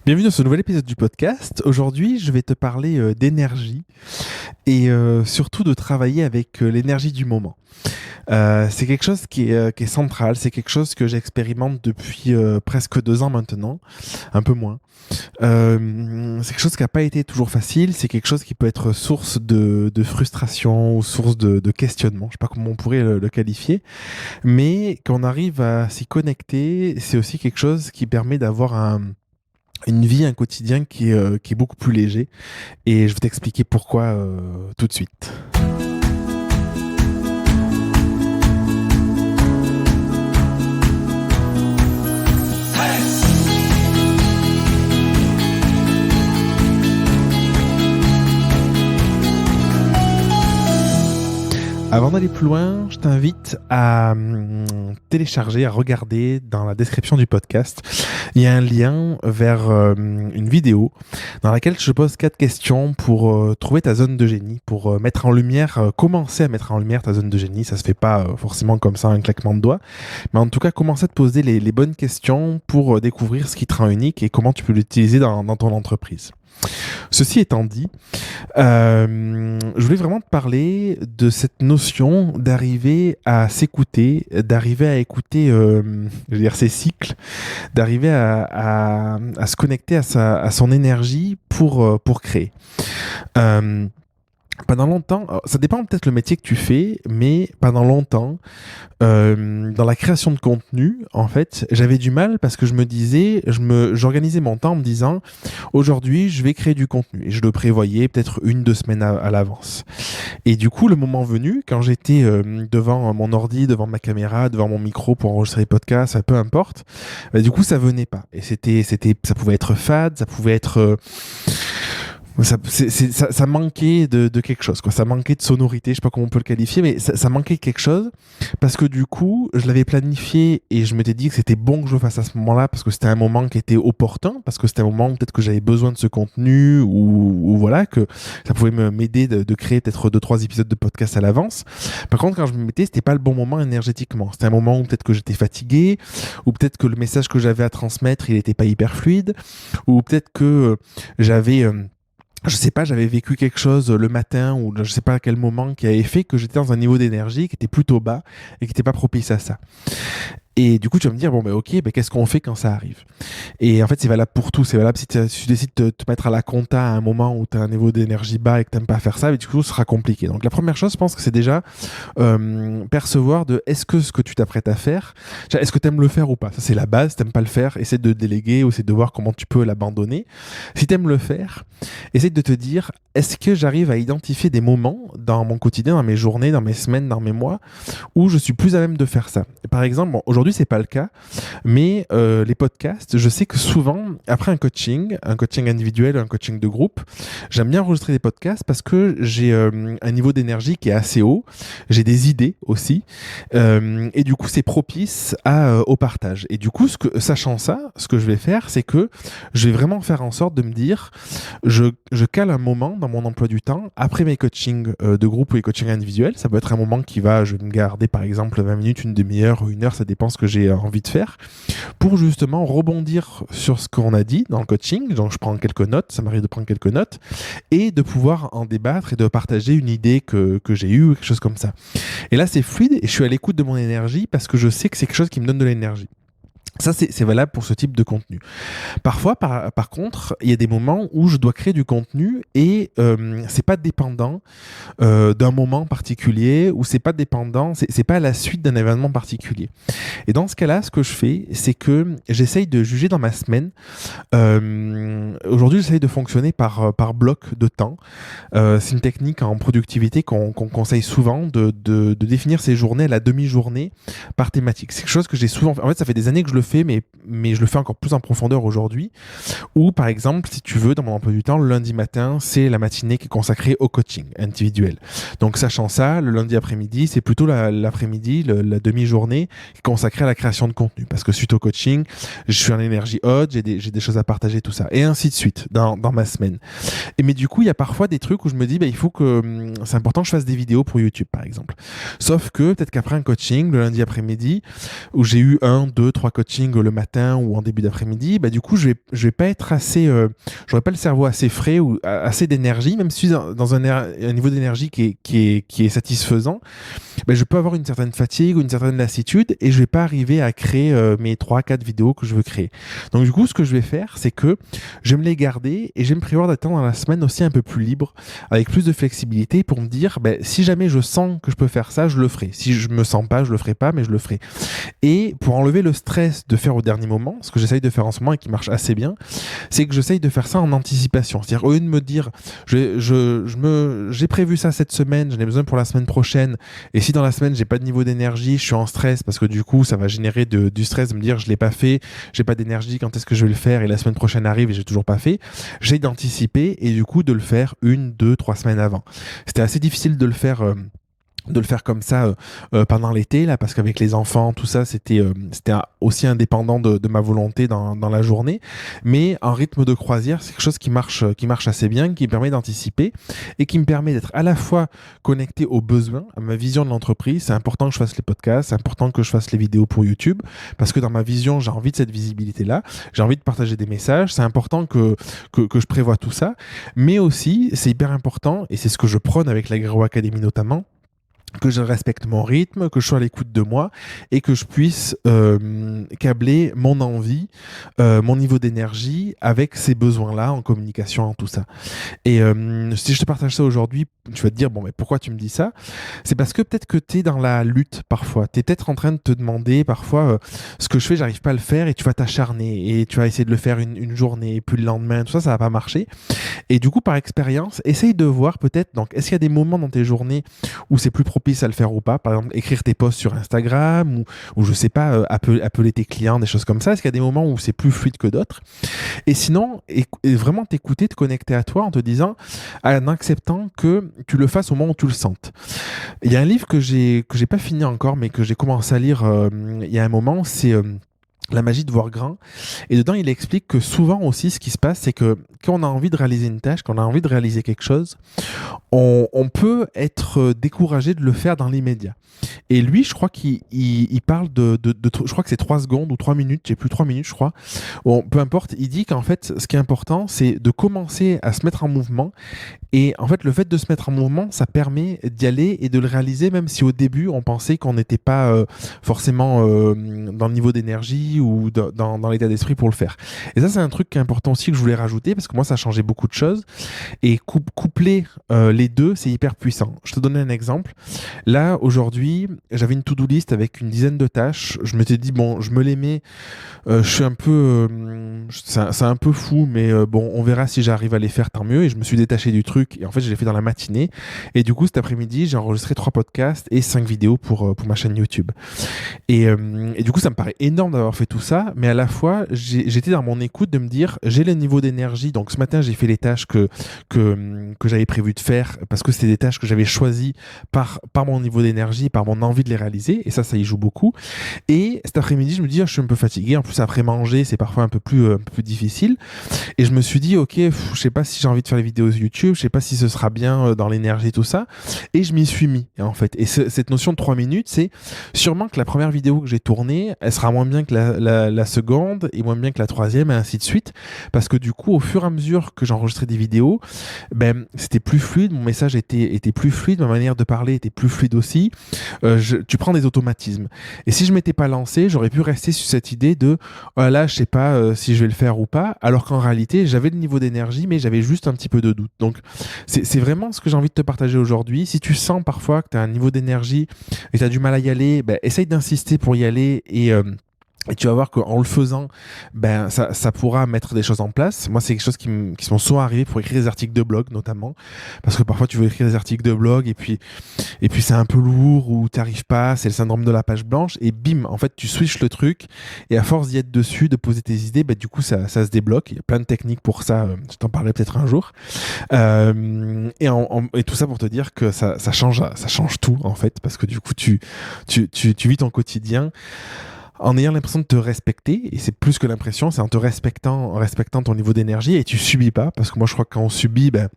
Bienvenue dans ce nouvel épisode du podcast. Aujourd'hui, je vais te parler d'énergie et surtout de travailler avec l'énergie du moment. C'est quelque chose qui est central, c'est quelque chose que j'expérimente depuis presque 2 ans maintenant, un peu moins. C'est quelque chose qui n'a pas été toujours facile, c'est quelque chose qui peut être source de frustration ou source de questionnement, je ne sais pas comment on pourrait le qualifier, mais quand on arrive à s'y connecter, c'est aussi quelque chose qui permet d'avoir une vie, un quotidien qui est beaucoup plus léger. Et je vais t'expliquer pourquoi tout de suite. Avant d'aller plus loin, je t'invite à télécharger, à regarder dans la description du podcast. Il y a un lien vers une vidéo dans laquelle je pose 4 questions pour trouver ta zone de génie, pour mettre en lumière, commencer à mettre en lumière ta zone de génie. Ça se fait pas forcément comme ça, un claquement de doigts, mais en tout cas, commencer à te poser les bonnes questions pour découvrir ce qui te rend unique et comment tu peux l'utiliser dans ton entreprise. Ceci étant dit, je voulais vraiment te parler de cette notion d'arriver à s'écouter, d'arriver à écouter je veux dire, ses cycles, d'arriver à se connecter à son énergie pour créer. Pendant longtemps, ça dépend peut-être le métier que tu fais, mais pendant longtemps, dans la création de contenu, en fait, j'avais du mal parce que je me disais, j'organisais mon temps en me disant, aujourd'hui, je vais créer du contenu. Et je le prévoyais peut-être 1-2 semaines à l'avance. Et du coup, le moment venu, quand j'étais devant mon ordi, devant ma caméra, devant mon micro pour enregistrer les podcasts, peu importe, bah, du coup, ça venait pas. Et ça pouvait être fade, ça pouvait être ça manquait de quelque chose, quoi. Ça manquait de sonorité, je sais pas comment on peut le qualifier, mais ça manquait de quelque chose parce que du coup, je l'avais planifié et je m'étais dit que c'était bon que je le fasse à ce moment-là parce que c'était un moment qui était opportun, parce que c'était un moment où peut-être que j'avais besoin de ce contenu ou voilà, que ça pouvait m'aider de créer peut-être 2-3 épisodes de podcast à l'avance. Par contre, quand je me mettais, c'était pas le bon moment énergétiquement. C'était un moment où peut-être que j'étais fatigué, ou peut-être que le message que j'avais à transmettre, il était pas hyper fluide, ou peut-être que j'avais je sais pas, j'avais vécu quelque chose le matin ou je sais pas à quel moment qui avait fait que j'étais dans un niveau d'énergie qui était plutôt bas et qui n'était pas propice à ça. Et du coup, tu vas me dire, bon, ben ok, ben, qu'est-ce qu'on fait quand ça arrive? Et en fait, c'est valable pour tout. C'est valable si tu décides de te mettre à la compta à un moment où tu as un niveau d'énergie bas et que tu n'aimes pas faire ça, mais du coup, ce sera compliqué. Donc, la première chose, je pense que c'est déjà percevoir de est-ce que ce que tu t'apprêtes à faire, est-ce que tu aimes le faire ou pas? Ça, c'est la base. Si tu n'aimes pas le faire, essaie de déléguer ou essaie de voir comment tu peux l'abandonner. Si tu aimes le faire, essaie de te dire, est-ce que j'arrive à identifier des moments dans mon quotidien, dans mes journées, dans mes semaines, dans mes mois, où je suis plus à même de faire ça? Et par exemple, bon, aujourd'hui, c'est pas le cas, mais les podcasts, je sais que souvent, après un coaching individuel, un coaching de groupe, j'aime bien enregistrer des podcasts parce que j'ai un niveau d'énergie qui est assez haut, j'ai des idées aussi, et du coup, c'est propice au partage. Et du coup, sachant ça, ce que je vais faire, c'est que je vais vraiment faire en sorte de me dire, je cale un moment dans mon emploi du temps, après mes coachings de groupe ou les coachings individuels, ça peut être un moment je vais me garder par exemple 20 minutes, une demi-heure ou 1 heure, ça dépend ce que j'ai envie de faire, pour justement rebondir sur ce qu'on a dit dans le coaching. Donc je prends quelques notes, ça m'arrive de prendre quelques notes, et de pouvoir en débattre et de partager une idée que j'ai eue ou quelque chose comme ça. Et là c'est fluide et je suis à l'écoute de mon énergie parce que je sais que c'est quelque chose qui me donne de l'énergie. Ça, c'est valable pour ce type de contenu. Parfois, par contre, il y a des moments où je dois créer du contenu et c'est pas dépendant d'un moment particulier ou c'est pas dépendant, c'est pas à la suite d'un événement particulier. Et dans ce cas-là, ce que je fais, c'est que j'essaye de juger dans ma semaine. Aujourd'hui, j'essaye de fonctionner par bloc de temps. C'est une technique en productivité qu'on conseille souvent de définir ses journées à la demi-journée par thématique. C'est quelque chose que j'ai souvent fait. En fait, ça fait des années que je le fais, mais je le fais encore plus en profondeur aujourd'hui. Ou par exemple, si tu veux, dans mon emploi du temps, le lundi matin, c'est la matinée qui est consacrée au coaching individuel. Donc, sachant ça, le lundi après-midi, c'est plutôt l'après-midi, la demi-journée qui est consacrée à la création de contenu. Parce que suite au coaching, je suis en énergie haute, j'ai des choses à partager, tout ça. Et ainsi de suite, dans ma semaine. Mais du coup, il y a parfois des trucs où je me dis, il faut que c'est important que je fasse des vidéos pour YouTube, par exemple. Sauf que peut-être qu'après un coaching, le lundi après-midi, où j'ai eu 1, 2, 3 coachings coaching le matin ou en début d'après-midi, bah, du coup, je vais pas être assez, j'aurais pas le cerveau assez frais ou assez d'énergie, même si je suis dans un niveau d'énergie qui est satisfaisant, ben, je peux avoir une certaine fatigue ou une certaine lassitude et je vais pas arriver à créer mes 3-4 vidéos que je veux créer. Donc du coup, ce que je vais faire, c'est que je vais me les garder et je vais me prévoir d'attendre dans la semaine aussi un peu plus libre, avec plus de flexibilité pour me dire, ben, si jamais je sens que je peux faire ça, je le ferai. Si je me sens pas, je le ferai pas, mais je le ferai. Et pour enlever le stress de faire au dernier moment, ce que j'essaye de faire en ce moment et qui marche assez bien, c'est que j'essaye de faire ça en anticipation. C'est-à-dire, au lieu de me dire, j'ai prévu ça cette semaine, j'en ai besoin pour la semaine prochaine, et si dans la semaine, j'ai pas de niveau d'énergie, je suis en stress, parce que du coup, ça va générer du stress de me dire, je l'ai pas fait, j'ai pas d'énergie, quand est-ce que je vais le faire, et la semaine prochaine arrive et j'ai toujours pas fait. J'essaye d'anticiper et du coup de le faire 1, 2, 3 semaines avant. C'était assez difficile de le faire comme ça pendant l'été là, parce qu'avec les enfants tout ça c'était aussi indépendant de ma volonté dans la journée, mais en rythme de croisière c'est quelque chose qui marche assez bien, qui me permet d'anticiper et qui me permet d'être à la fois connecté aux besoins, à ma vision de l'entreprise. C'est important que je fasse les podcasts, c'est important que je fasse les vidéos pour YouTube, parce que dans ma vision j'ai envie de cette visibilité là, j'ai envie de partager des messages, c'est important que je prévoie tout ça, mais aussi c'est hyper important, et c'est ce que je prône avec la Grow Academy notamment, que je respecte mon rythme, que je sois à l'écoute de moi et que je puisse câbler mon envie, mon niveau d'énergie avec ces besoins-là en communication, en tout ça. Et si je te partage ça aujourd'hui, tu vas te dire, bon, mais pourquoi tu me dis ça? C'est parce que peut-être que tu es dans la lutte parfois. Tu es peut-être en train de te demander parfois, ce que je fais, j'arrive pas à le faire, et tu vas t'acharner et tu vas essayer de le faire une journée, et puis le lendemain, tout ça, ça va pas marcher. Et du coup, par expérience, essaye de voir peut-être, donc, est-ce qu'il y a des moments dans tes journées où c'est plus propice à le faire ou pas? Par exemple, écrire tes posts sur Instagram ou je sais pas, appeler tes clients, des choses comme ça. Est-ce qu'il y a des moments où c'est plus fluide que d'autres? Et sinon, et vraiment t'écouter, te connecter à toi en te disant, en acceptant que tu le fasses au moment où tu le sentes. Il y a un livre que j'ai pas fini encore, mais que j'ai commencé à lire il y a un moment, c'est La magie de voir grand. Et dedans, il explique que souvent aussi, ce qui se passe, c'est que quand on a envie de réaliser une tâche, quand on a envie de réaliser quelque chose, on peut être découragé de le faire dans l'immédiat. Et lui, je crois qu'il parle je crois que c'est 3 secondes ou 3 minutes, j'ai plus 3 minutes, je crois. Bon, peu importe, il dit qu'en fait, ce qui est important, c'est de commencer à se mettre en mouvement. Et en fait, le fait de se mettre en mouvement, ça permet d'y aller et de le réaliser, même si au début, on pensait qu'on n'était pas forcément dans le niveau d'énergie ou dans l'état d'esprit pour le faire. Et ça, c'est un truc qui est important aussi que je voulais rajouter, parce que moi, ça a changé beaucoup de choses. Et coupler les deux, c'est hyper puissant. Je te donne un exemple. Là, aujourd'hui, j'avais une to-do list avec une dizaine de tâches. Je m'étais dit, bon, je me les mets. Je suis un peu... c'est un peu fou, mais bon, on verra si j'arrive à les faire, tant mieux. Et je me suis détaché du truc. Et en fait, je l'ai fait dans la matinée. Et du coup, cet après-midi, j'ai enregistré 3 podcasts et 5 vidéos pour ma chaîne YouTube. Et du coup, ça me paraît énorme d'avoir fait tout ça. Mais à la fois, j'étais dans mon écoute de me dire, j'ai le niveau d'énergie. Donc ce matin, j'ai fait les tâches que j'avais prévu de faire, parce que c'était des tâches que j'avais choisies par mon niveau d'énergie, par mon envie de les réaliser. Et ça y joue beaucoup. Et cet après-midi, je me dis, je suis un peu fatigué. En plus, après manger, c'est parfois un peu plus difficile. Et je me suis dit, ok, je sais pas si j'ai envie de faire les vidéos YouTube, je sais pas si ce sera bien dans l'énergie, tout ça. Et je m'y suis mis, en fait. Et cette notion de 3 minutes, c'est sûrement que la première vidéo que j'ai tournée, elle sera moins bien que la seconde et moins bien que la troisième, et ainsi de suite. Parce que du coup, au fur et à mesure que j'enregistrais des vidéos, ben, c'était plus fluide, mon message était plus fluide, ma manière de parler était plus fluide aussi. Tu prends des automatismes. Et si je m'étais pas lancé, j'aurais pu rester sur cette idée de oh là, je sais pas si je vais le faire ou pas, alors qu'en réalité, j'avais le niveau d'énergie, mais j'avais juste un petit peu de doute. Donc, c'est vraiment ce que j'ai envie de te partager aujourd'hui. Si tu sens parfois que tu as un niveau d'énergie et tu as du mal à y aller, ben, essaye d'insister pour y aller et tu vas voir qu'en le faisant, ben, ça pourra mettre des choses en place. Moi, c'est quelque chose qui sont souvent arrivés pour écrire des articles de blog, notamment. Parce que parfois, tu veux écrire des articles de blog et puis c'est un peu lourd ou t'arrives pas, c'est le syndrome de la page blanche. Et bim, en fait, tu switches le truc. Et à force d'y être dessus, de poser tes idées, ben, du coup, ça se débloque. Il y a plein de techniques pour ça. Je t'en parlerai peut-être un jour. Et tout ça pour te dire que ça change tout, en fait. Parce que du coup, tu vis ton quotidien en ayant l'impression de te respecter, et c'est plus que l'impression, c'est en respectant ton niveau d'énergie, et tu subis pas, parce que moi je crois que quand on subit, ben,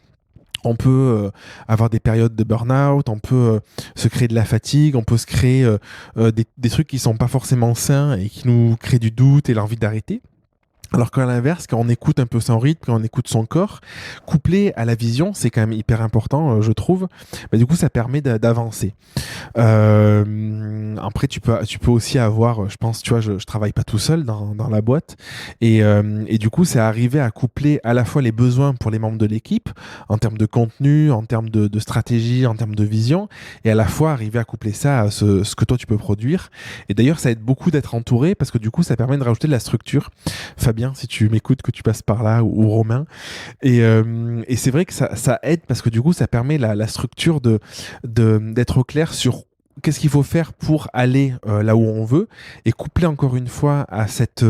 On peut avoir des périodes de burn-out, on peut se créer de la fatigue, on peut se créer des trucs qui sont pas forcément sains et qui nous créent du doute et l'envie d'arrêter. Alors qu'à l'inverse, quand on écoute un peu son rythme, quand on écoute son corps, couplé à la vision, c'est quand même hyper important, je trouve. Bah, du coup, ça permet d'avancer. Après, tu peux aussi avoir, je pense, tu vois, je travaille pas tout seul dans la boîte, et du coup, c'est arriver à coupler à la fois les besoins pour les membres de l'équipe, en termes de contenu, en termes de stratégie, en termes de vision, et à la fois arriver à coupler ça à ce que toi tu peux produire. Et d'ailleurs, ça aide beaucoup d'être entouré, parce que du coup, ça permet de rajouter de la structure. Fabien, si tu m'écoutes, que tu passes par là, ou Romain. Et c'est vrai que ça aide parce que du coup, ça permet la structure d'être au clair sur qu'est-ce qu'il faut faire pour aller là où on veut, et coupler encore une fois à cette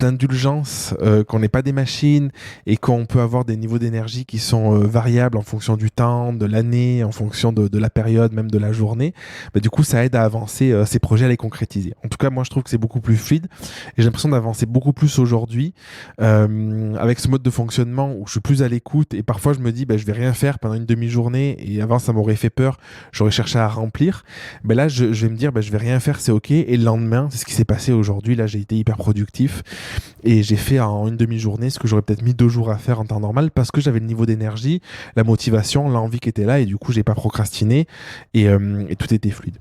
indulgence qu'on n'est pas des machines et qu'on peut avoir des niveaux d'énergie qui sont variables en fonction du temps, de l'année, en fonction de la période, même de la journée. Bah, du coup, ça aide à avancer ces projets, à les concrétiser. En tout cas, moi, je trouve que c'est beaucoup plus fluide et j'ai l'impression d'avancer beaucoup plus aujourd'hui avec ce mode de fonctionnement où je suis plus à l'écoute, et parfois je me dis je vais rien faire pendant une demi-journée, et avant ça m'aurait fait peur, j'aurais cherché à remplir. Ben là, je vais me dire, je vais rien faire, c'est ok. Et le lendemain, c'est ce qui s'est passé aujourd'hui. Là, j'ai été hyper productif et j'ai fait en une demi-journée ce que j'aurais peut-être mis 2 jours à faire en temps normal, parce que j'avais le niveau d'énergie, la motivation, l'envie qui était là, et du coup, j'ai pas procrastiné, et tout était fluide.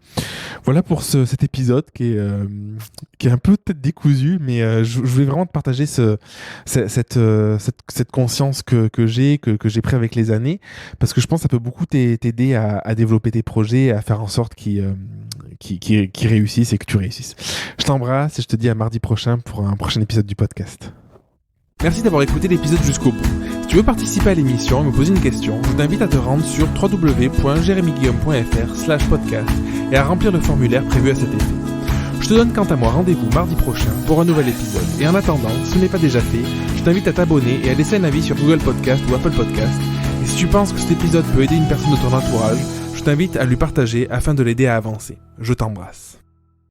Voilà pour cet épisode qui est un peu peut-être décousu, mais je voulais vraiment te partager cette conscience que j'ai pris avec les années, parce que je pense que ça peut beaucoup t'aider à développer tes projets, à faire en sorte qu'ils réussissent et que tu réussisses. Je t'embrasse et je te dis à mardi prochain pour un prochain épisode du podcast. Merci d'avoir écouté l'épisode jusqu'au bout. Si tu veux participer à l'émission et me poser une question, je t'invite à te rendre sur www.jeremyguillaume.fr/podcast et à remplir le formulaire prévu à cet effet. Je te donne quant à moi rendez-vous mardi prochain pour un nouvel épisode. Et en attendant, si ce n'est pas déjà fait, je t'invite à t'abonner et à laisser un avis sur Google Podcast ou Apple Podcast. Et si tu penses que cet épisode peut aider une personne de ton entourage, je t'invite à lui partager afin de l'aider à avancer. Je t'embrasse.